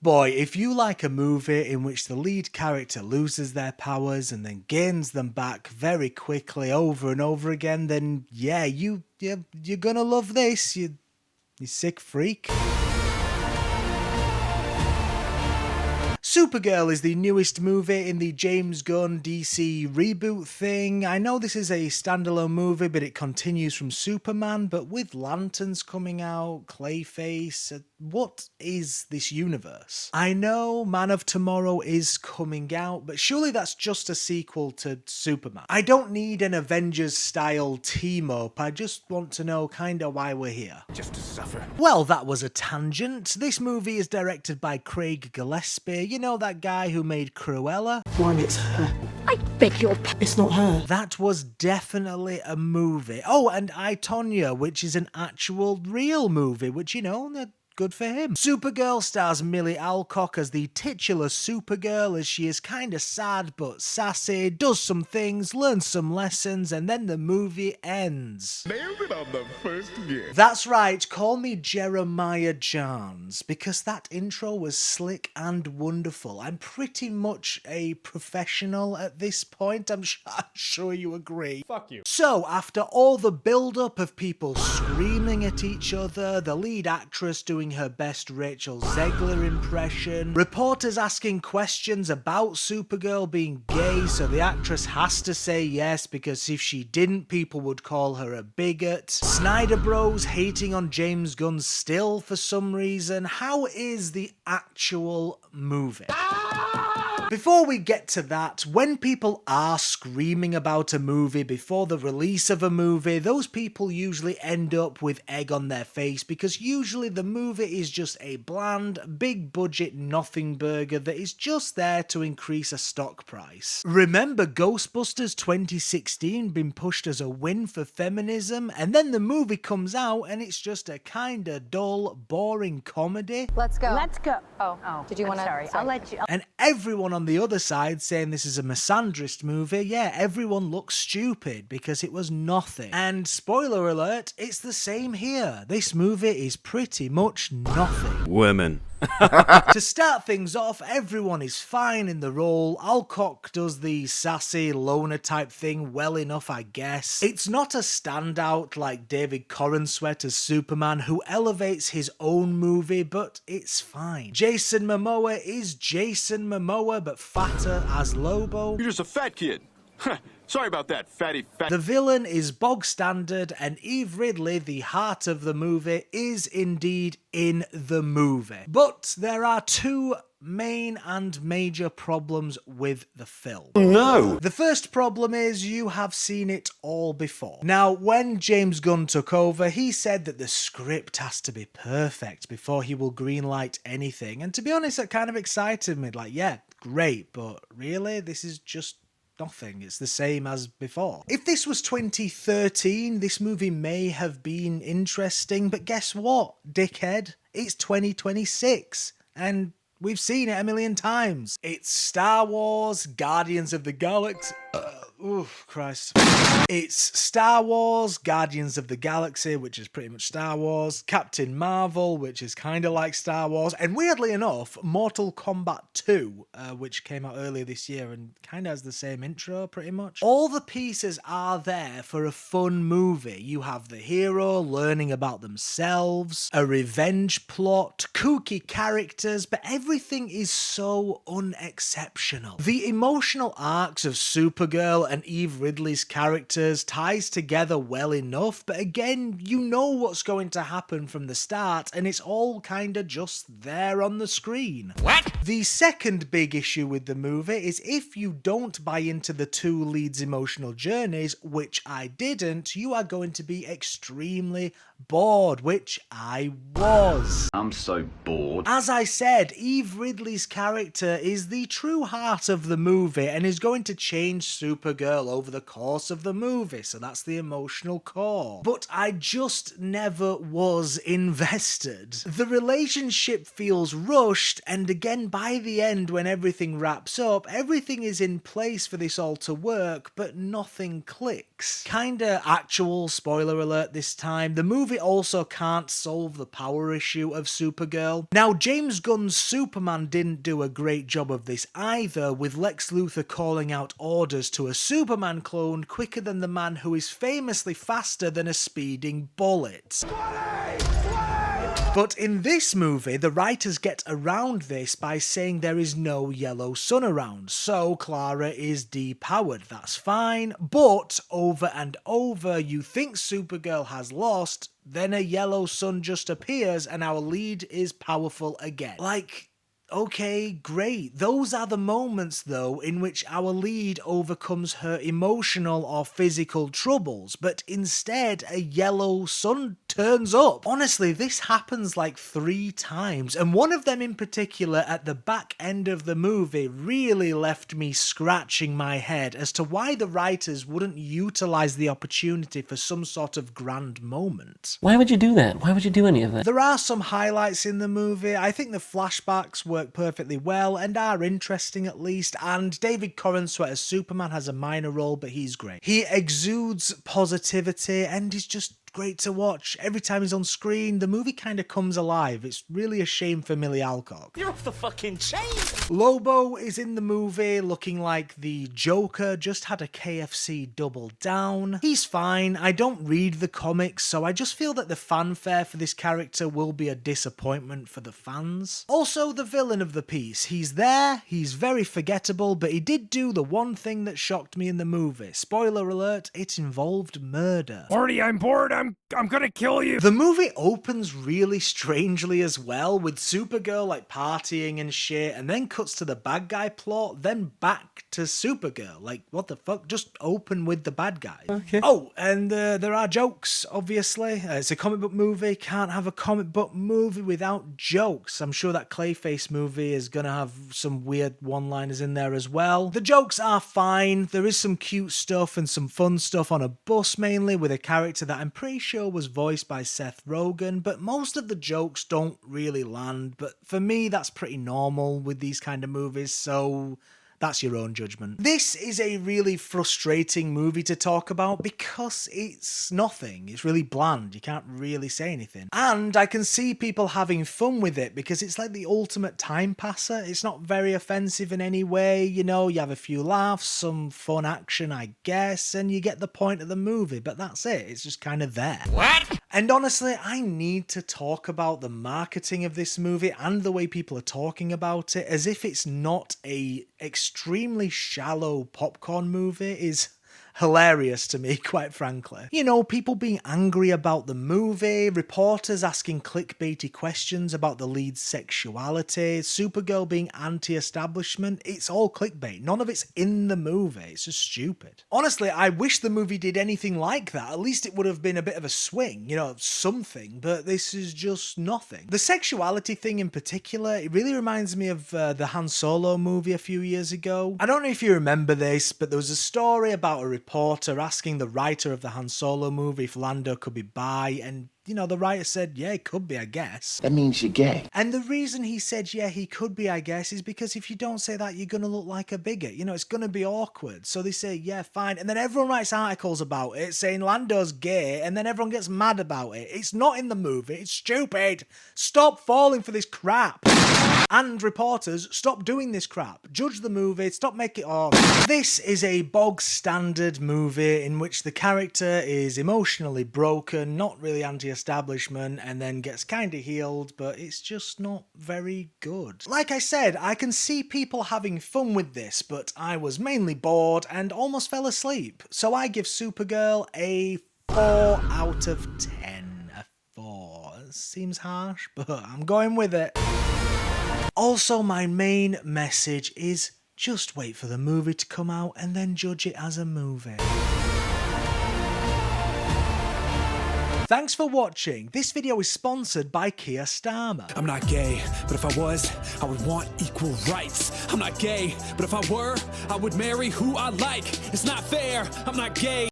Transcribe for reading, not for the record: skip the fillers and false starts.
Boy, if you like a movie in which the lead character loses their powers and then gains them back very quickly over and over again, then yeah, you're gonna love this, you sick freak. Supergirl is the newest movie in the James Gunn DC reboot thing. I know this is a standalone movie, but it continues from Superman, but with lanterns coming out, Clayface. What is this universe? I know Man of Tomorrow is coming out, but surely that's just a sequel to Superman. I don't need an Avengers-style team-up, I just want to know kinda why we're here. Just to suffer. Well, that was a tangent. This movie is directed by Craig Gillespie. You know that guy who made Cruella? Why, it's her. I beg your pardon. It's not her. That was definitely a movie. Oh, and I, Tonya, which is an actual real movie, which, you know, good for him. Supergirl stars Millie Alcock as the titular Supergirl, as she is kinda sad but sassy, does some things, learns some lessons, and then the movie ends. Nailed it on the first guess. That's right, call me Jeremiah Johns, because that intro was slick and wonderful. I'm pretty much a professional at this point, I'm sure you agree. Fuck you. So, after all the build-up of people screaming at each other, the lead actress doing her best Rachel Zegler impression, reporters asking questions about Supergirl being gay, so the actress has to say yes because if she didn't, people would call her a bigot, Snyder Bros hating on James Gunn still for some reason. How is the actual movie? Before we get to that, when people are screaming about a movie before the release of a movie, those people usually end up with egg on their face because usually the movie is just a bland, big budget nothing burger that is just there to increase a stock price. Remember Ghostbusters 2016 being pushed as a win for feminism, and then the movie comes out and it's just a kinda dull, boring comedy? Let's go. Let's go. Oh, did you want to? Sorry, I'll let you. And everyone on the other side saying this is a misandrist movie, yeah, everyone looks stupid because it was nothing. And spoiler alert, it's the same here. This movie is pretty much nothing. Women. To start things off, everyone is fine in the role. Alcock does the sassy loner type thing well enough, I guess. It's not a standout like David Corenswet as Superman, who elevates his own movie, but it's fine. Jason Momoa is Jason Momoa, but fatter as Lobo. You're just a fat kid. Sorry about that, fatty fat. The villain is bog standard, and Eve Ridley, the heart of the movie, is indeed in the movie. But there are two main and major problems with the film. No! The first problem is you have seen it all before. Now, when James Gunn took over, he said that the script has to be perfect before he will greenlight anything. And to be honest, that kind of excited me. Like, yeah, great, but really, this is just nothing. It's the same as before. If this was 2013, this movie may have been interesting, but guess what, dickhead? It's 2026, and we've seen it a million times. It's Star Wars, Guardians of the Galaxy. Oof, Christ. It's Star Wars, Guardians of the Galaxy, which is pretty much Star Wars, Captain Marvel, which is kind of like Star Wars, and weirdly enough, Mortal Kombat 2, which came out earlier this year and kind of has the same intro, pretty much. All the pieces are there for a fun movie. You have the hero learning about themselves, a revenge plot, kooky characters, but everything is so unexceptional. The emotional arcs of Supergirl and Eve Ridley's characters ties together well enough, but again, you know what's going to happen from the start, and it's all kinda just there on the screen. What? The second big issue with the movie is if you don't buy into the two leads' emotional journeys, which I didn't, you are going to be extremely bored, which I was. I'm so bored. As I said, Eve Ridley's character is the true heart of the movie and is going to change Supergirl over the course of the movie, so that's the emotional core. But I just never was invested. The relationship feels rushed, and again by the end when everything wraps up, everything is in place for this all to work, but nothing clicks. Kinda actual spoiler alert this time, the movie movie also can't solve the power issue of Supergirl. Now, James Gunn's Superman didn't do a great job of this either, with Lex Luthor calling out orders to a Superman clone quicker than the man who is famously faster than a speeding bullet. But in this movie, the writers get around this by saying there is no yellow sun around, so Kara is depowered. That's fine, but over and over you think Supergirl has lost, then a yellow sun just appears and our lead is powerful again. Like, okay, great. Those are the moments, though, in which our lead overcomes her emotional or physical troubles, but instead a yellow sun turns up. Honestly, this happens like 3 times, and one of them in particular at the back end of the movie really left me scratching my head as to why the writers wouldn't utilize the opportunity for some sort of grand moment. Why would you do that? Why would you do any of that? There are some highlights in the movie. I think the flashbacks work perfectly well and are interesting at least, and David Corenswet as Superman has a minor role, but he's great. He exudes positivity and is just great to watch. Every time he's on screen, the movie kind of comes alive. It's really a shame for Millie Alcock. You're off the fucking chain! Lobo is in the movie looking like the Joker just had a KFC double down. He's fine. I don't read the comics, so I just feel that the fanfare for this character will be a disappointment for the fans. Also, the villain of the piece. He's there, he's very forgettable, but he did do the one thing that shocked me in the movie. Spoiler alert, it involved murder. Marty, I'm bored. I'm gonna kill you. The movie opens really strangely as well, with Supergirl like partying and shit, and then cuts to the bad guy plot, then back to Supergirl. Like, what the fuck? Just open with the bad guy. Okay. Oh, and there are jokes, obviously. It's a comic book movie. Can't have a comic book movie without jokes. I'm sure that Clayface movie is gonna have some weird one-liners in there as well. The jokes are fine. There is some cute stuff and some fun stuff on a bus mainly, with a character that I'm pretty sure was voiced by Seth Rogen, but most of the jokes don't really land. But for me, that's pretty normal with these kind of movies, so that's your own judgment. This is a really frustrating movie to talk about because it's nothing. It's really bland. You can't really say anything. And I can see people having fun with it because it's like the ultimate time passer. It's not very offensive in any way. You know, you have a few laughs, some fun action, I guess, and you get the point of the movie, but that's it. It's just kind of there. What? And honestly, I need to talk about the marketing of this movie and the way people are talking about it as if it's not a extremely shallow popcorn movie is hilarious to me, quite frankly. You know, people being angry about the movie, reporters asking clickbaity questions about the lead's sexuality, Supergirl being anti-establishment. It's all clickbait. None of it's in the movie. It's just stupid. Honestly, I wish the movie did anything like that. At least it would have been a bit of a swing, you know, something, but this is just nothing. The sexuality thing in particular, it really reminds me of the Han Solo movie a few years ago. I don't know if you remember this, but there was a story about a reporter asking the writer of the Han Solo movie if Lando could be bi, and you know, the writer said, yeah, it could be, I guess. That means you're gay. And the reason he said, yeah, he could be, I guess, is because if you don't say that, you're going to look like a bigot. You know, it's going to be awkward. So they say, yeah, fine. And then everyone writes articles about it saying Lando's gay, and then everyone gets mad about it. It's not in the movie. It's stupid. Stop falling for this crap. And reporters, stop doing this crap. Judge the movie. Stop making it. This is a bog standard movie in which the character is emotionally broken, not really anti-establishment, and then gets kind of healed, but it's just not very good. Like I said, I can see people having fun with this, but I was mainly bored and almost fell asleep. So I give Supergirl a 4 out of 10. A 4. It seems harsh, but I'm going with it. Also, my main message is just wait for the movie to come out and then judge it as a movie. Thanks for watching. This video is sponsored by Keir Starmer. I'm not gay, but if I was, I would want equal rights. I'm not gay, but if I were, I would marry who I like. It's not fair, I'm not gay.